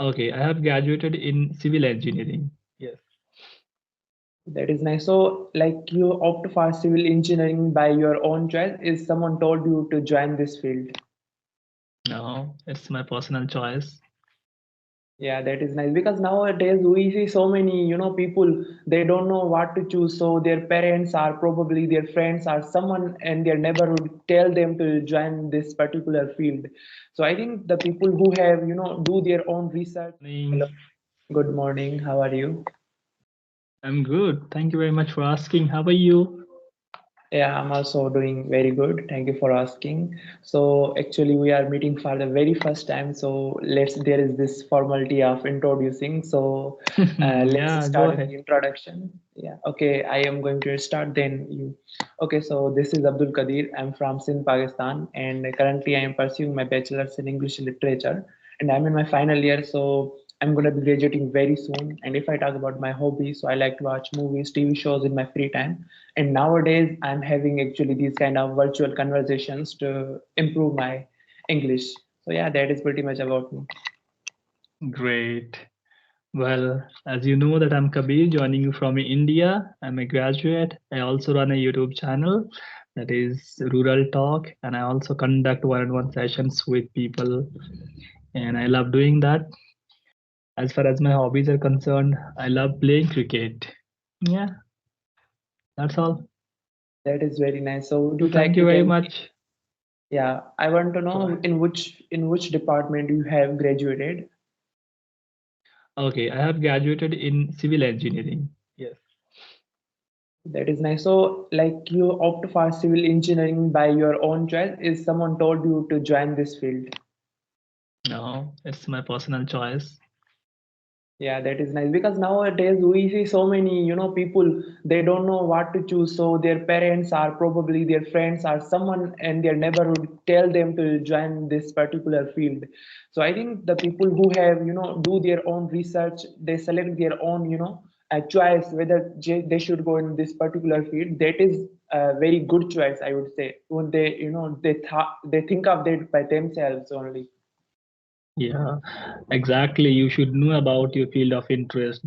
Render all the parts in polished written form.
Okay, I have graduated in civil engineering. Yes. That is nice. So, like you opt for civil engineering by your own choice, is someone told you to join this field? No, it's my personal choice. Yeah, that is nice because nowadays we see so many, people they don't know what to choose. So their parents are probably their friends or someone in their neighborhood tell them to join this particular field. So I think the people who have, do their own research. Morning. Hello, good morning. How are you? I'm good. Thank you very much for asking. How are you? Yeah, I'm also doing very good. Thank you for asking. So actually we are meeting for the very first time. So there is this formality of introducing. So let's Yeah, go start with the ahead. introduction. Yeah. Okay. I am going to start then you. Okay. So this is Abdul Qadir. I'm from Sindh, Pakistan, and currently I am pursuing my bachelor's in English literature, and I'm in my final year. So I'm going to be graduating very soon. And if I talk about my hobbies, so I like to watch movies, TV shows in my free time, and nowadays I'm having actually these kind of virtual conversations to improve my English. So yeah, that is pretty much about me. Great. Well, as you know that I'm Kabir joining you from India. I'm a graduate. I also run a YouTube channel that is Rural Talk, and I also conduct one-on-one sessions with people, and I love doing that. As far as my hobbies are concerned, I love playing cricket. Yeah, that's all. That is very nice. So would So you like thank you to very tell me? much. Yeah, I want to Go know ahead. in which department you have graduated. Okay, I have graduated in civil engineering. Yes. That is nice. So like you opt for civil engineering by your own choice, is someone told you to join this field? No, it's my personal choice. Yeah, that is nice because nowadays we see so many, people they don't know what to choose. So their parents are probably their friends or someone in their neighborhood tell them to join this particular field. So I think the people who have, do their own research, they select their own, choice whether they should go in this particular field. That is a very good choice, I would say. When they, they think of that by themselves only. Yeah, exactly. You should know about your field of interest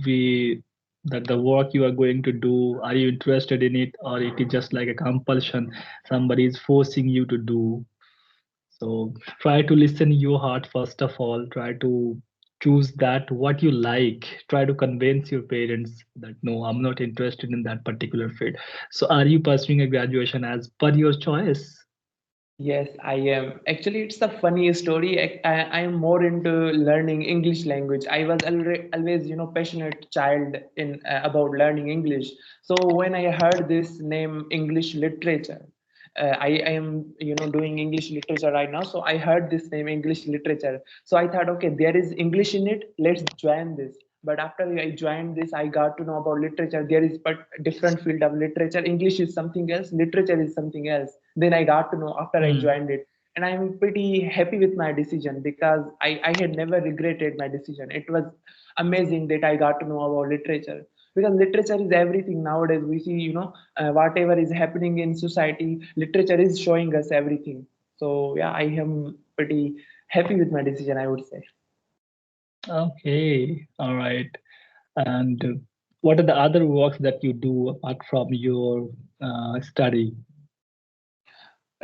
we that the work you are going to do, are you interested in it or it is just like a compulsion somebody is forcing you to do. So try to listen your heart first of all. Try to choose that what you like. Try to convince your parents that no, I'm not interested in that particular field. So are you pursuing a graduation as per your choice? Yes, I am. Actually, it's a funny story. I am more into learning English language. I was always, passionate child in about learning English. So when I heard this name English literature, I am, doing English literature right now. So I heard this name English literature. So I thought, okay, there is English in it. Let's join this. But after I joined this, I got to know about literature. There is but different field of literature. English is something else. Literature is something else. Then I got to know after I Hmm. joined it, and I'm pretty happy with my decision because I had never regretted my decision. It was amazing that I got to know about literature because literature is everything nowadays. We see, whatever is happening in society, literature is showing us everything. So yeah, I am pretty happy with my decision, I would say. Okay, all right. And what are the other works that you do apart from your study?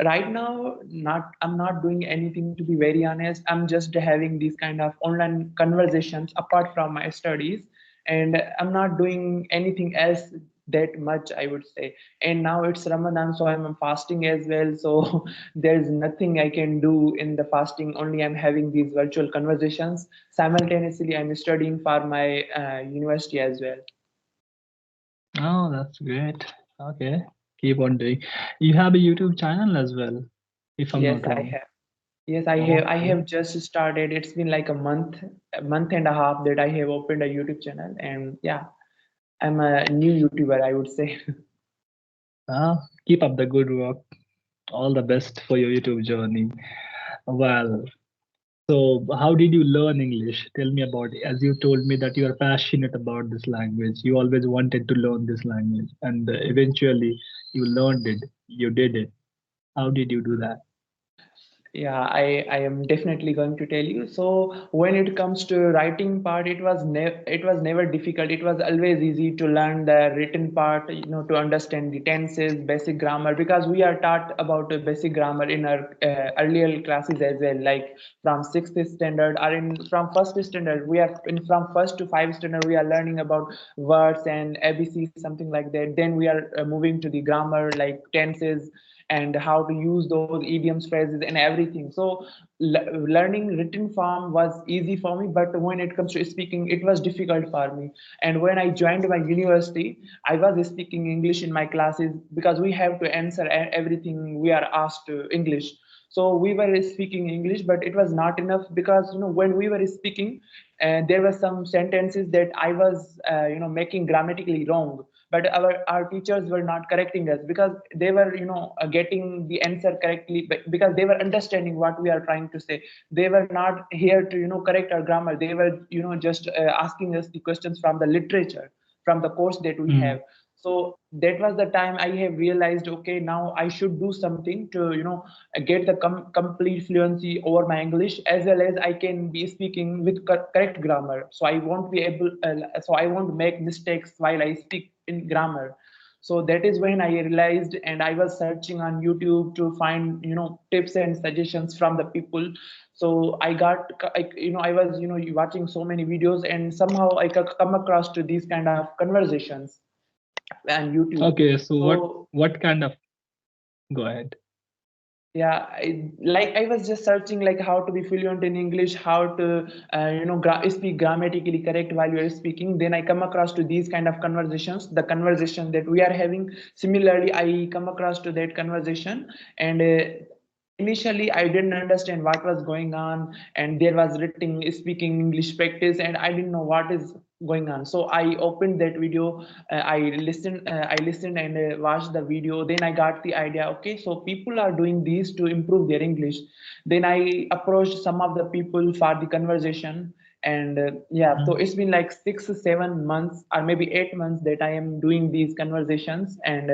Right now, I'm not doing anything, to be very honest. I'm just having these kind of online conversations apart from my studies, and I'm not doing anything else that much, I would say. And now it's Ramadan, so I'm fasting as well. So there's nothing I can do in the fasting, only I'm having these virtual conversations. Simultaneously, I'm studying for my university as well. Oh, that's great. Okay, keep on doing. You have a YouTube channel as well, if I'm Yes, not I wrong. have. Yes, I have. I Okay. have just started. It's been like a month and a half that I have opened a YouTube channel, and yeah, I'm a new YouTuber, I would say. Keep up the good work. All the best for your YouTube journey. Well, so how did you learn English? Tell me about it. As you told me that you are passionate about this language, you always wanted to learn this language, and eventually you learned it. You did it. How did you do that? Yeah, I am definitely going to tell you. So when it comes to writing part, it was never difficult. It was always easy to learn the written part, to understand the tenses, basic grammar, because we are taught about the basic grammar in our earlier classes as well, like from sixth standard or in from first standard. We are in from first to five standard. We are learning about words and ABC, something like that. Then we are moving to the grammar, like tenses and how to use those idioms, phrases, and everything. So learning written form was easy for me, but when it comes to speaking, it was difficult for me. And when I joined my university, I was speaking English in my classes because we have to answer everything we are asked to English. So we were speaking English, but it was not enough because when we were speaking, there were some sentences that I was making grammatically wrong, but our teachers were not correcting us because they were getting the answer correctly, because they were understanding what we are trying to say. They were not here to correct our grammar. They were just asking us the questions from the literature, from the course that we Hmm. have. So that was the time I have realized, okay, now I should do something to get the complete fluency over my English, as well as I can be speaking with correct grammar. So I won't be able, so I won't make mistakes while I speak in grammar. So that is when I realized, and I was searching on YouTube to find tips and suggestions from the people. So I got, I was watching so many videos, and somehow I come across to these kind of conversations and YouTube. Okay, so So what kind of, go ahead. yeah, I was just searching like how to be fluent in English, how to speak grammatically correct while you are speaking. Then I come across to these kind of conversations, the conversation that we are having. Similarly, I come across to that conversation, and initially I didn't understand what was going on, and there was written speaking English practice, and I didn't know what is going on. So I opened that video, I listened and watched the video. Then I got the idea, okay, so people are doing this to improve their English. Then I approached some of the people for the conversation, and yeah, so Hmm. it's been like 6 7 months or maybe 8 months that I am doing these conversations, and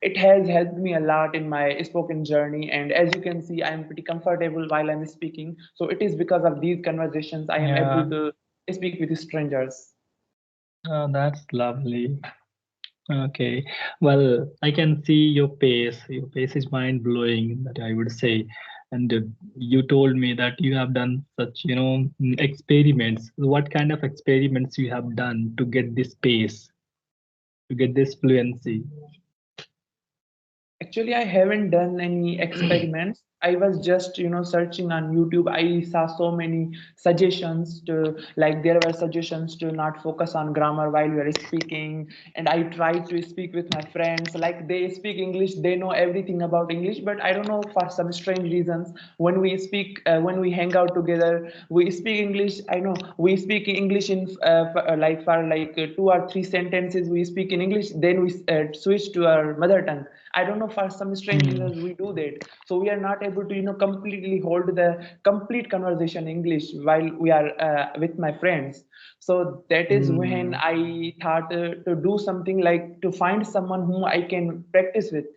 it has helped me a lot in my spoken journey. And as you can see, I am pretty comfortable while I'm speaking. So it is because of these conversations I am able Yeah, to speak with strangers. that's lovely. Okay, well, I can see your pace. Your pace is mind blowing, that I would say. And you told me that you have done such, experiments. What kind of experiments you have done to get this pace, to get this fluency? Actually, I haven't done any experiments. I was just, searching on YouTube. I saw so many suggestions to, like, there were suggestions to not focus on grammar while we are speaking. And I tried to speak with my friends. Like, they speak English, they know everything about English, but I don't know, for some strange reasons, when we hang out together, we speak English. I know we speak English in like for like 2 or 3 sentences. We speak in English, then we switch to our mother tongue. I don't know, for some strange Hmm. reasons we do that. So we are not able to completely hold the complete conversation English while we are with my friends. So that is when Hmm. I thought to do something, like to find someone whom I can practice with,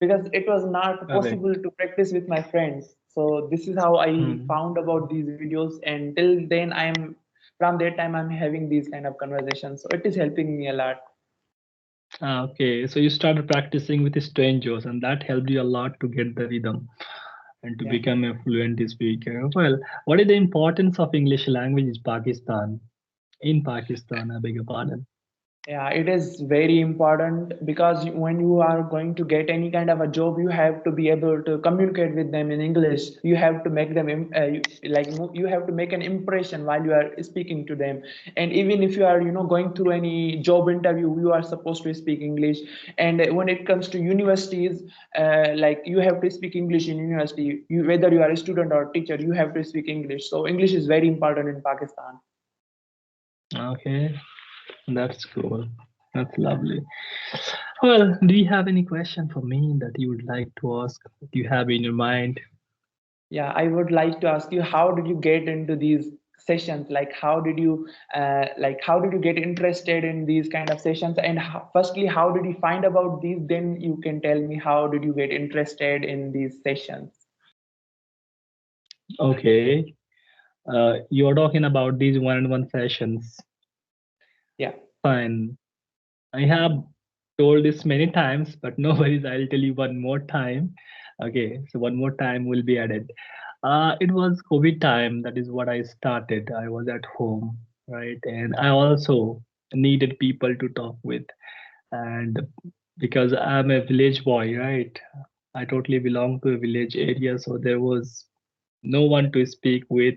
because it was not Correct. possible to practice with my friends. So this is how I Hmm. found about these videos, and till then I'm from that time I'm having these kind of conversations. So it is helping me a lot. Okay, so you started practicing with strangers, and that helped you a lot to get the rhythm and to Yeah. become a fluent speaker. Well, what is the importance of English language in Pakistan? In Pakistan, I beg your pardon. Yeah, it is very important because when you are going to get any kind of a job, you have to be able to communicate with them in English. You have to make them you have to make an impression while you are speaking to them. And even if you are going through any job interview, you are supposed to speak English. And when it comes to universities, like you have to speak English in university. Whether you are a student or teacher, you have to speak English. So English is very important in Pakistan. Okay, that's cool. That's lovely. Well, do you have any question for me that you would like to ask, that you have in your mind? Yeah, I would like to ask you, how did you get into these sessions? Like, how did you get interested in these kind of sessions? And firstly, how did you find about these? Then you can tell me how did you get interested in these sessions? Okay. You're talking about these one-on-one sessions. Yeah. Fine. I have told this many times, but no worries. I'll tell you one more time. Okay, so one more time will be added. It was COVID time. That is what I started. I was at home, right? And I also needed people to talk with. And because I'm a village boy, right? I totally belong to a village area, so there was no one to speak with.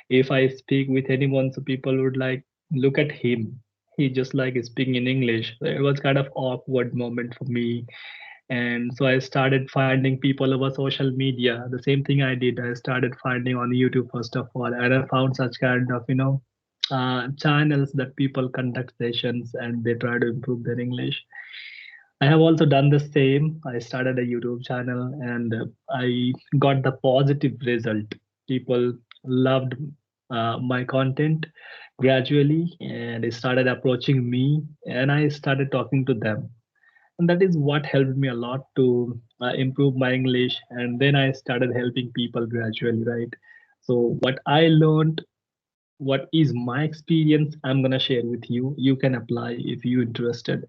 If I speak with anyone, so people would like look at him. He just like speaking in English. So it was kind of awkward moment for me. And so I started finding people over social media. The same thing I did. I started finding on YouTube first of all, and I found such kind of channels that people conduct sessions and they try to improve their English. I have also done the same. I started a YouTube channel and I got the positive result. People loved my content gradually and they started approaching me and I started talking to them. And that is what helped me a lot to improve my English. And then I started helping people gradually, right? So, what I learned, what is my experience, I'm going to share with you. You can apply if you're interested,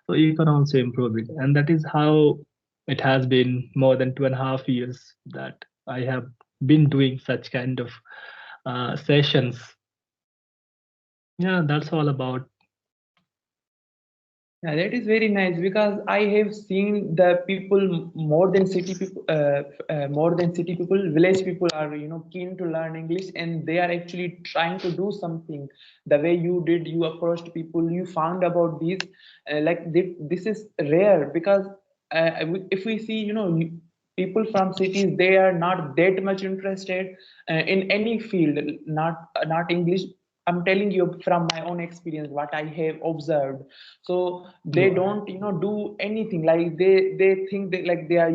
so you can also improve it. And that is how it has been more than 2.5 years that I have been doing such kind of sessions. Yeah, that's all about. Yeah, that is very nice because I have seen the people more than city people, more than city people, village people are keen to learn English and they are actually trying to do something. The way you did, you approached people, you found about these, this is rare because if we see people from cities, they are not that much interested in any field, not English. I'm telling you from my own experience what I have observed. So they Go ahead. don't do anything like they think that like they are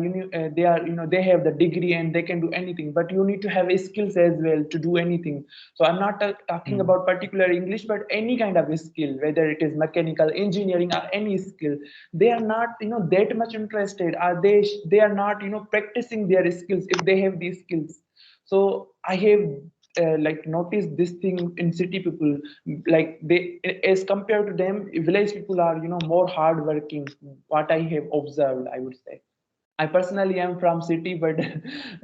they have the degree and they can do anything, but you need to have skills as well to do anything. So I'm not talking Mm. about particular English, but any kind of skill, whether it is mechanical engineering or any skill. They are not that much interested, are they are not practicing their skills if they have these skills. So I have like noticed this thing in city people, like they, as compared to them, village people are more hardworking. What I have observed, I would say. I personally am from city, but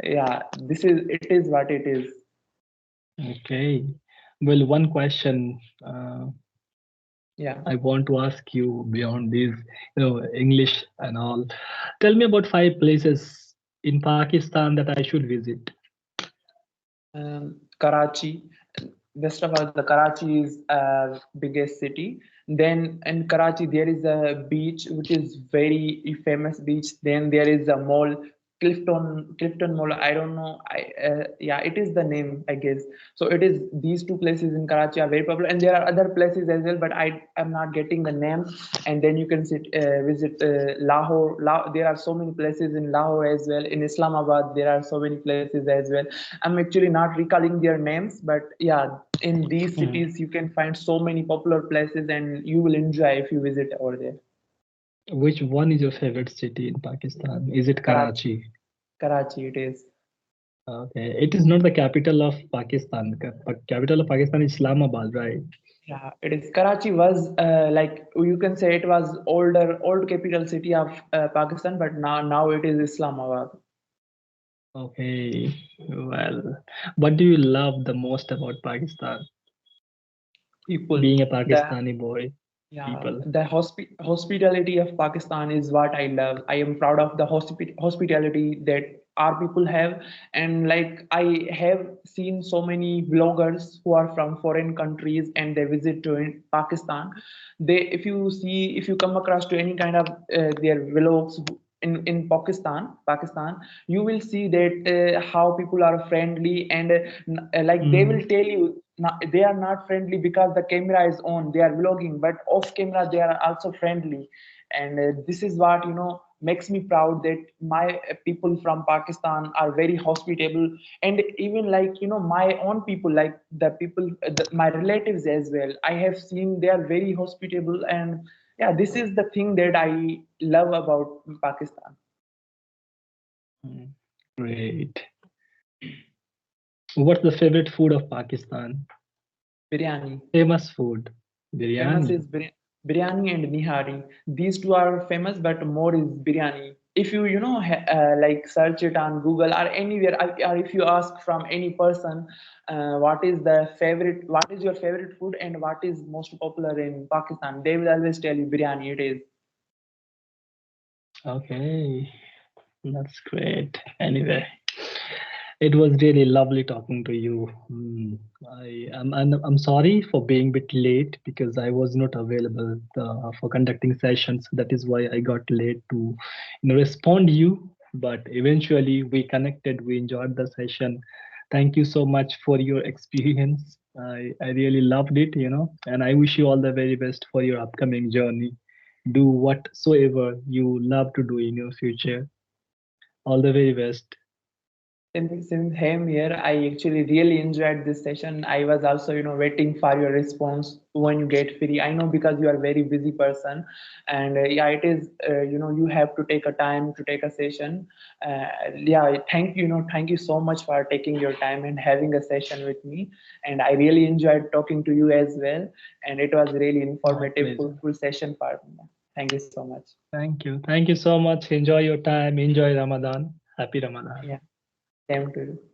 yeah, it is what it is. Okay. Well, one question Yeah. I want to ask you beyond these, English and all. Tell me about 5 places in Pakistan that I should visit. Karachi. West of all, the Karachi is biggest city. Then in Karachi there is a beach which is very famous beach. Then there is a mall, Clifton Mall. I don't know. Yeah, it is the name, I guess. So it is these two places in Karachi are very popular, and there are other places as well, but I am not getting the names. And then you can visit Lahore. There are so many places in Lahore as well. In Islamabad there are so many places as well. I'm actually not recalling their names, but yeah, in these Hmm. cities you can find so many popular places, and you will enjoy if you visit over there. Which one is your favorite city in Pakistan? Is it Karachi. Karachi? Karachi it is. Okay, it is not the capital of Pakistan. Capital of Pakistan is Islamabad, right? Yeah, it is. Karachi was like you can say it was old capital city of Pakistan, but now it is Islamabad. Okay, well, what do you love the most about Pakistan? People, Being a the Pakistani boy, yeah, people. the hospitality of Pakistan is what I love. I am proud of the hospitality that our people have, and like I have seen so many vloggers who are from foreign countries and they visit to in Pakistan. If you come across to any kind of their vlogs in Pakistan, you will see that how people are friendly and like they will Mm. tell you they are not friendly because the camera is on, they are vlogging, but off camera they are also friendly. And this is what makes me proud that my people from Pakistan are very hospitable. And even like my own people, like the people my relatives as well, I have seen they are very hospitable. And yeah, this is the thing that I love about Pakistan. Mm. Great. What's the favorite food of Pakistan? Biryani. Famous food. Famous Biryani. is biryani and nihari. These two are famous, but more is biryani. If you like search it on Google or anywhere, or if you ask from any person, what is your favorite food and what is most popular in Pakistan, they will always tell you biryani. It is. Okay, that's great. Anyway, it was really lovely talking to you. I'm sorry for being a bit late because I was not available for conducting sessions. That is why I got late to respond you. But eventually we connected. We enjoyed the session. Thank you so much for your experience. I really loved it, and I wish you all the very best for your upcoming journey. Do whatsoever you love to do in your future. All the very best. Since him here, I actually really enjoyed this session. I was also, waiting for your response when you get free. I know because you are a very busy person, and yeah, it is, you have to take a time to take a session. Yeah, thank you so much for taking your time and having a session with me. And I really enjoyed talking to you as well. And it was really My informative, pleasure. fruitful session for me. Thank you so much. Thank you. Thank you so much. Enjoy your time. Enjoy Ramadan. Happy Ramadan. Yeah, same to you.